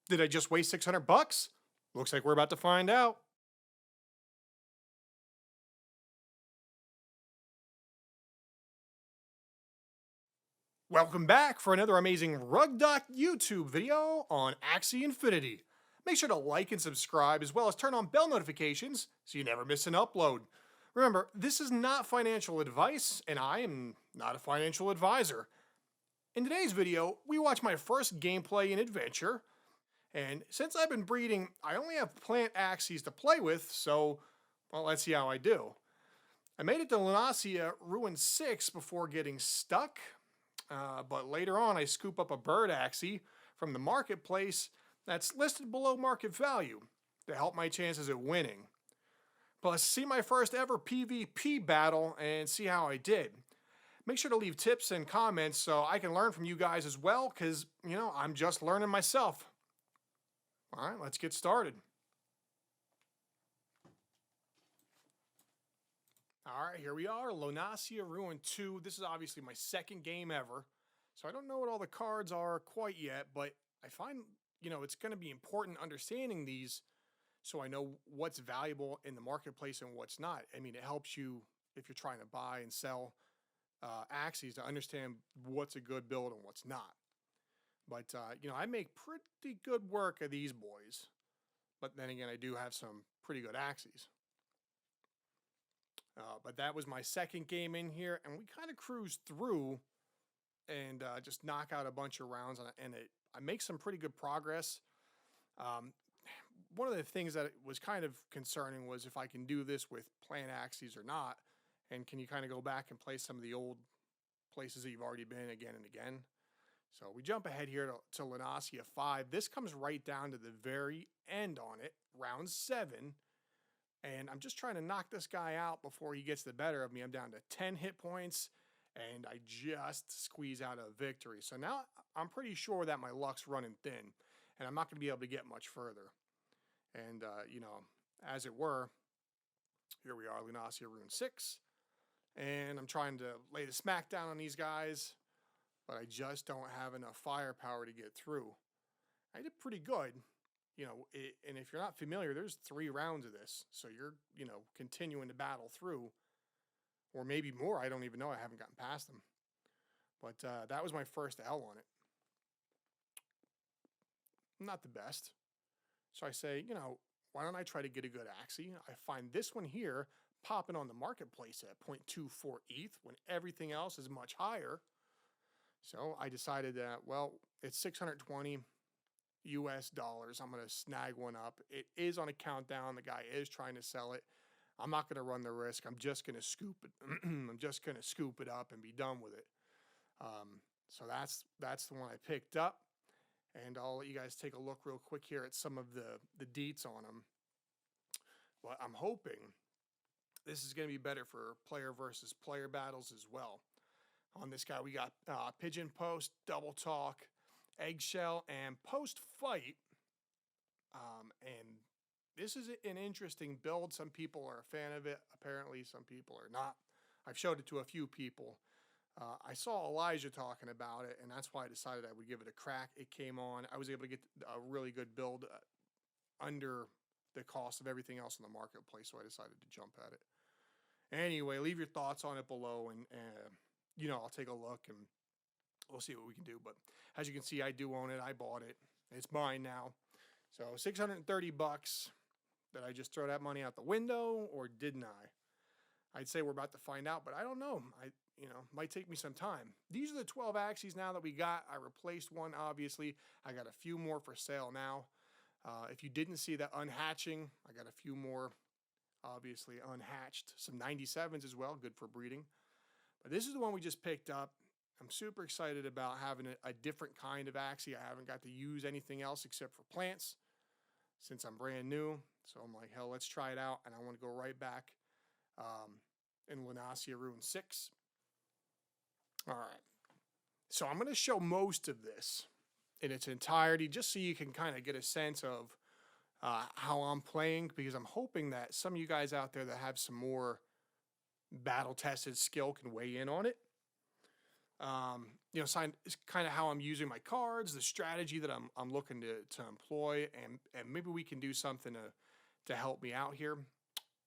Did I just waste 600 bucks? Looks like we're about to find out. Welcome back for another amazing RugDoc YouTube video on Axie Infinity. Make sure to like and subscribe as well as turn on bell notifications so you never miss an upload. Remember, this is not financial advice and I am not a financial advisor. In today's video, we watch my first gameplay and adventure. And since I've been breeding, I only have plant Axies to play with, so, well, let's see how I do. I made it to Lunacia Ruin 6 before getting stuck, but later on I scoop up a bird Axie from the marketplace that's listed below market value to help my chances at winning. Plus, see my first ever PvP battle and see how I did. Make sure to leave tips and comments so I can learn from you guys as well, because, I'm just learning myself. All right, let's get started. All right, here we are, Lunacia Ruin 2. This is obviously my second game ever, so I don't know what all the cards are quite yet, but I find, it's going to be important understanding these so I know what's valuable in the marketplace and what's not. I mean, it helps you if you're trying to buy and sell Axies to understand what's a good build and what's not. But, I make pretty good work of these boys. But then again, I do have some pretty good Axies. But that was my second game in here, and we kind of cruised through and just knock out a bunch of rounds, and I make some pretty good progress. One of the things that was kind of concerning was if I can do this with plant Axies or not, and can you kind of go back and play some of the old places that you've already been again and again. So we jump ahead here to Lunacia 5. This comes right down to the very end on it, round 7. And I'm just trying to knock this guy out before he gets the better of me. I'm down to 10 hit points, and I just squeeze out a victory. So now I'm pretty sure that my luck's running thin, and I'm not going to be able to get much further. And, as it were, here we are, Lunacia Rune 6. And I'm trying to lay the smack down on these guys, but I just don't have enough firepower to get through. I did pretty good, and if you're not familiar, there's 3 rounds of this. So you're, continuing to battle through, or maybe more. I don't even know. I haven't gotten past them. But that was my first L on it. Not the best. So I say, why don't I try to get a good Axie? I find this one here popping on the marketplace at 0.24 ETH when everything else is much higher. So I decided that, well, it's 620 US dollars. I'm going to snag one up. It is on a countdown. The guy is trying to sell it. I'm not going to run the risk. I'm just going to scoop it. I'm just going to scoop it up and be done with it. So that's the one I picked up. And I'll let you guys take a look real quick here at some of the deets on them. But I'm hoping this is going to be better for player versus player battles as well. On this guy, we got Pigeon Post, Double Talk, Eggshell, and Post Fight. And this is an interesting build. Some people are a fan of it. Apparently, some people are not. I've showed it to a few people. I saw Elijah talking about it, and that's why I decided I would give it a crack. It came on. I was able to get a really good build under the cost of everything else in the marketplace, so I decided to jump at it. Anyway, leave your thoughts on it below, and I'll take a look and we'll see what we can do. But as you can see, I do own it. I bought it. It's mine now. So 630 bucks. Did I just throw that money out the window, or didn't I? I'd say we're about to find out, but I don't know. Might take me some time. These are the 12 Axies now that we got. I replaced one, obviously. I got a few more for sale now. If you didn't see that unhatching, I got a few more, obviously, unhatched. Some 97s as well, good for breeding. But this is the one we just picked up. I'm super excited about having a different kind of Axie. I haven't got to use anything else except for plants since I'm brand new. So I'm like, hell, let's try it out. And I want to go right back in Lunacia Ruin 6. All right. So I'm going to show most of this in its entirety just so you can kind of get a sense of how I'm playing, because I'm hoping that some of you guys out there that have some more battle-tested skill can weigh in on it. It's kind of how I'm using my cards, the strategy that I'm looking to employ, and maybe we can do something to help me out here.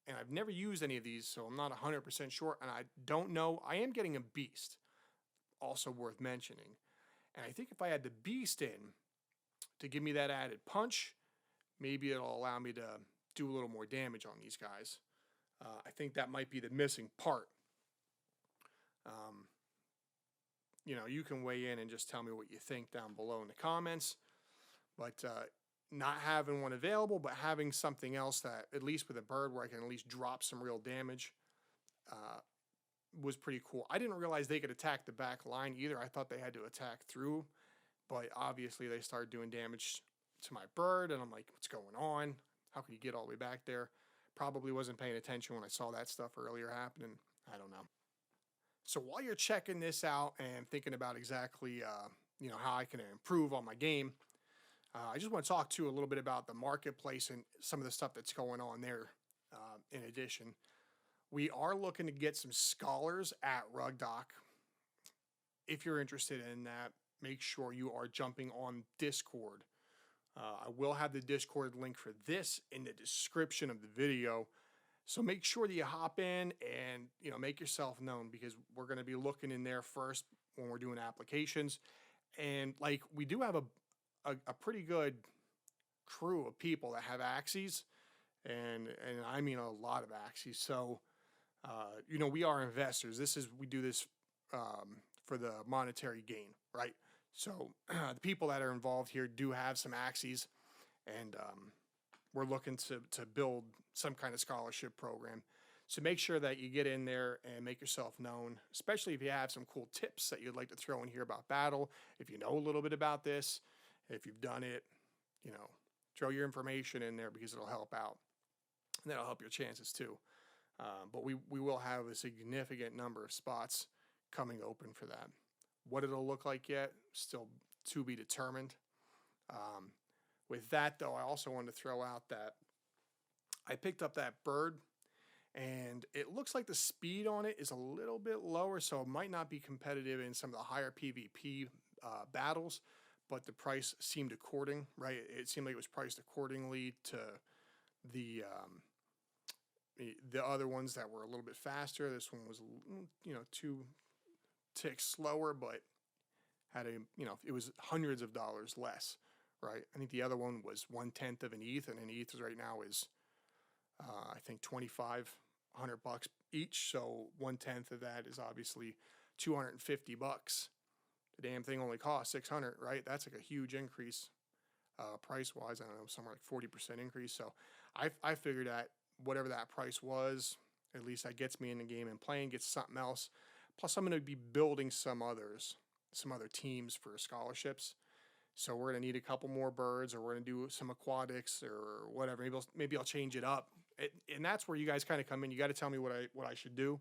And I've never used any of these, so I'm not 100% sure, and I don't know. I am getting a beast, also worth mentioning. And I think if I had the beast in to give me that added punch, maybe it'll allow me to do a little more damage on these guys. I think that might be the missing part. You can weigh in and just tell me what you think down below in the comments. But not having one available, but having something else that, at least with a bird, where I can at least drop some real damage, was pretty cool. I didn't realize they could attack the back line either. I thought they had to attack through, but obviously they started doing damage to my bird, and I'm like, what's going on? How can you get all the way back there? Probably wasn't paying attention when I saw that stuff earlier happening. I don't know. So while you're checking this out and thinking about exactly, how I can improve on my game, I just want to talk to you a little bit about the marketplace and some of the stuff that's going on there. In addition, we are looking to get some scholars at RugDoc. If you're interested in that, make sure you are jumping on Discord. I will have the Discord link for this in the description of the video. So make sure that you hop in and, make yourself known, because we're going to be looking in there first when we're doing applications. And we do have a pretty good crew of people that have Axies, and I mean a lot of Axies. So, we are investors. We do this for the monetary gain, right? So the people that are involved here do have some Axies, and we're looking to build some kind of scholarship program. So make sure that you get in there and make yourself known, especially if you have some cool tips that you'd like to throw in here about battle. If you know a little bit about this, if you've done it, throw your information in there, because it'll help out. And that'll help your chances too. But we will have a significant number of spots coming open for that. What it'll look like yet, still to be determined. With that, though, I also wanted to throw out that I picked up that bird, and it looks like the speed on it is a little bit lower, so it might not be competitive in some of the higher PvP battles, but the price seemed according, right? It seemed like it was priced accordingly to the other ones that were a little bit faster. This one was, 2 ticks slower, but had it was hundreds of dollars less, right? I think the other one was 1/10 of an ETH, and an ETH right now is, I think, $2,500 each. So 1/10 of that is obviously $250. The damn thing only costs $600, right? That's like a huge increase, price-wise. I don't know, somewhere like 40% increase. So I figured that whatever that price was, at least that gets me in the game and playing, gets something else. Plus, I'm going to be building some other teams for scholarships. So we're going to need a couple more birds, or we're going to do some aquatics or whatever. Maybe I'll change it up. And that's where you guys kind of come in. You got to tell me what I should do,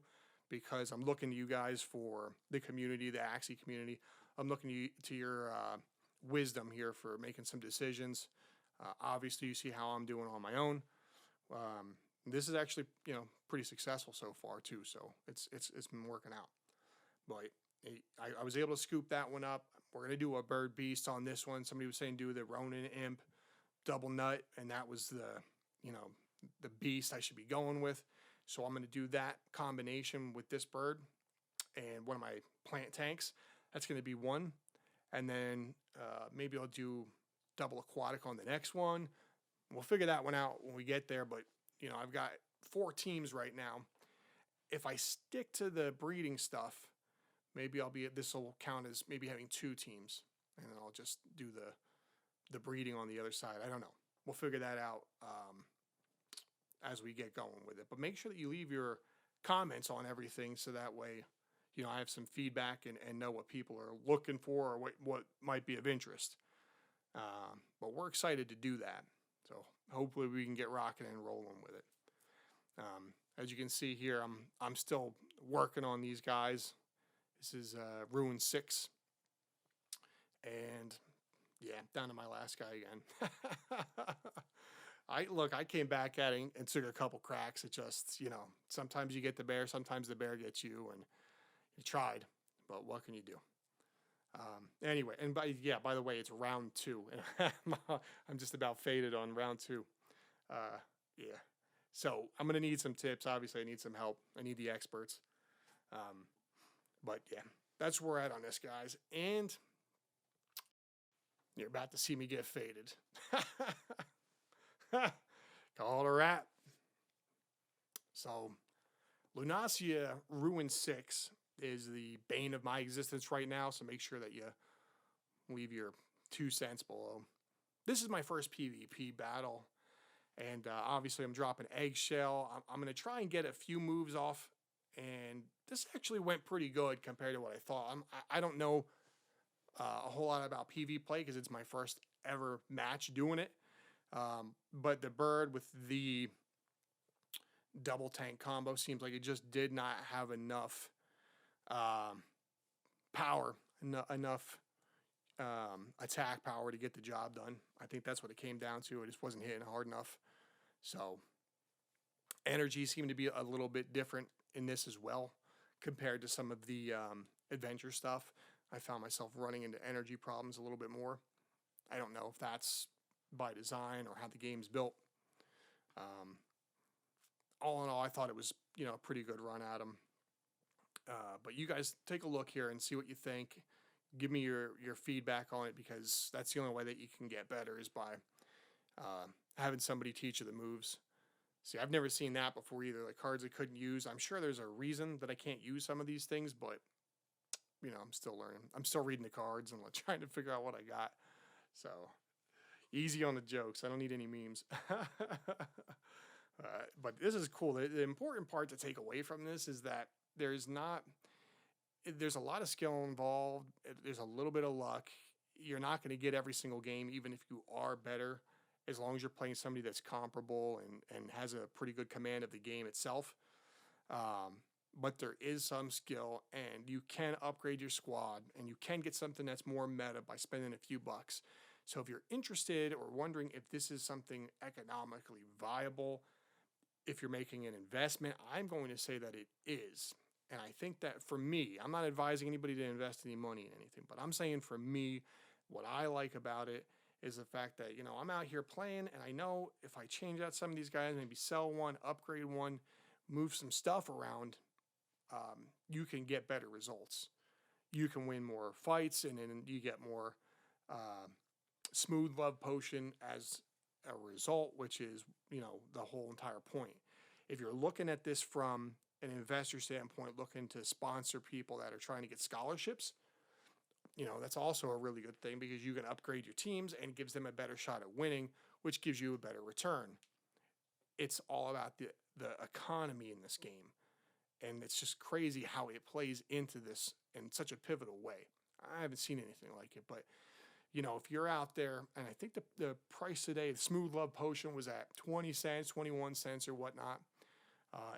because I'm looking to you guys for the community, the Axie community. I'm looking to your wisdom here for making some decisions. Obviously, you see how I'm doing on my own. This is actually, pretty successful so far too. So it's been working out. But I was able to scoop that one up. We're going to do a bird beast on this one. Somebody was saying do the Ronin Imp double nut, and that was the beast I should be going with. So I'm going to do that combination with this bird and one of my plant tanks. That's going to be one. And then maybe I'll do double aquatic on the next one. We'll figure that one out when we get there. But, I've got 4 teams right now. If I stick to the breeding stuff, maybe this will count as maybe having 2 teams, and then I'll just do the breeding on the other side. I don't know. We'll figure that out as we get going with it. But make sure that you leave your comments on everything, so that way, I have some feedback and know what people are looking for, or what might be of interest. But we're excited to do that. So hopefully we can get rocking and rolling with it. As you can see here, I'm still working on these guys. This is Ruin 6. And yeah, down to my last guy again. I came back at it and took a couple cracks. It just, sometimes you get the bear, sometimes the bear gets you, and you tried, but what can you do? Anyway, and by the way, it's round 2. I'm just about faded on round 2. Yeah. So I'm going to need some tips. Obviously, I need some help. I need the experts. But yeah, that's where we're at on this, guys. And you're about to see me get faded. Call it a wrap. So Lunasia Ruin 6 is the bane of my existence right now. So make sure that you leave your 2 cents below. This is my first PvP battle. And obviously I'm dropping Eggshell. I'm going to try and get a few moves off. And this actually went pretty good compared to what I thought. I don't know a whole lot about PV play because it's my first ever match doing it. But the bird with the double tank combo seems like it just did not have enough power, enough attack power to get the job done. I think that's what it came down to. It just wasn't hitting hard enough. So energy seemed to be a little bit different in this as well compared to some of the adventure stuff. I found myself running into energy problems a little bit more. I don't know if that's by design or how the game's built. All in all, I thought it was, a pretty good run at him. But you guys take a look here and see what you think. Give me your feedback on it, because that's the only way that you can get better is by having somebody teach you the moves. See, I've never seen that before either. Like cards I couldn't use. I'm sure there's a reason that I can't use some of these things, but I'm still learning. I'm still reading the cards and trying to figure out what I got. So easy on the jokes. I don't need any memes. But this is cool. The important part to take away from this is that there's a lot of skill involved. There's a little bit of luck. You're not going to get every single game, even if you are better, as long as you're playing somebody that's comparable and has a pretty good command of the game itself. But there is some skill, and you can upgrade your squad, and you can get something that's more meta by spending a few bucks. So if you're interested or wondering if this is something economically viable, if you're making an investment, I'm going to say that it is. And I think that for me, I'm not advising anybody to invest any money in anything, but I'm saying for me, what I like about it is the fact that, I'm out here playing, and I know if I change out some of these guys, maybe sell one, upgrade one, move some stuff around, you can get better results. You can win more fights, and then you get more smooth love potion as a result, which is, the whole entire point. If you're looking at this from an investor standpoint, looking to sponsor people that are trying to get scholarships, that's also a really good thing, because you can upgrade your teams and gives them a better shot at winning, which gives you a better return. It's all about the economy in this game. And it's just crazy how it plays into this in such a pivotal way. I haven't seen anything like it, but if you're out there, and I think the price today, the Smooth Love Potion was at 20 cents, 21 cents or whatnot.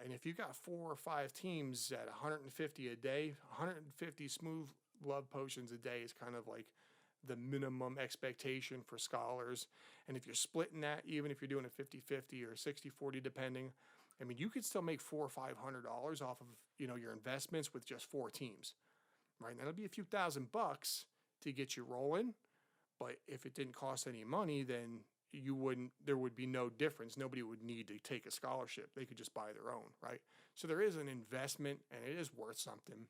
And if you got 4 or 5 teams at 150 a day, 150 Smooth Love Potions a day is kind of like the minimum expectation for scholars. And if you're splitting that, even if you're doing a 50-50 or 60-40 depending, you could still make $400 or $500 off of, your investments with just 4 teams, right? And that'll be a few $1,000 to get you rolling. But if it didn't cost any money, then there would be no difference. Nobody would need to take a scholarship. They could just buy their own, right? So there is an investment, and it is worth something.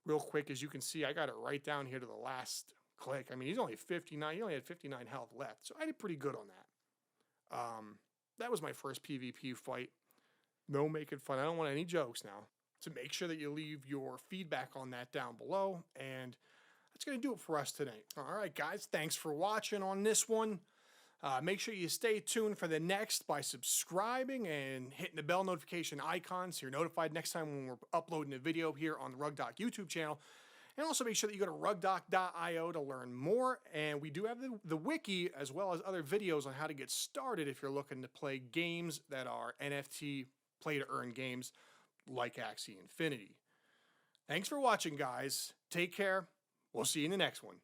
Real quick, as you can see, I got it right down here to the last click. He's only 59. He only had 59 health left, so I did pretty good on that. That was my first PvP fight. No making fun. I don't want any jokes now. So make sure that you leave your feedback on that down below, and that's going to do it for us today. All right, guys, thanks for watching on this one. Make sure you stay tuned for the next by subscribing and hitting the bell notification icon so you're notified next time when we're uploading a video here on the RugDoc YouTube channel. And also make sure that you go to rugdoc.io to learn more. And we do have the wiki as well as other videos on how to get started if you're looking to play games that are NFT play-to-earn games like Axie Infinity. Thanks for watching, guys. Take care. We'll see you in the next one.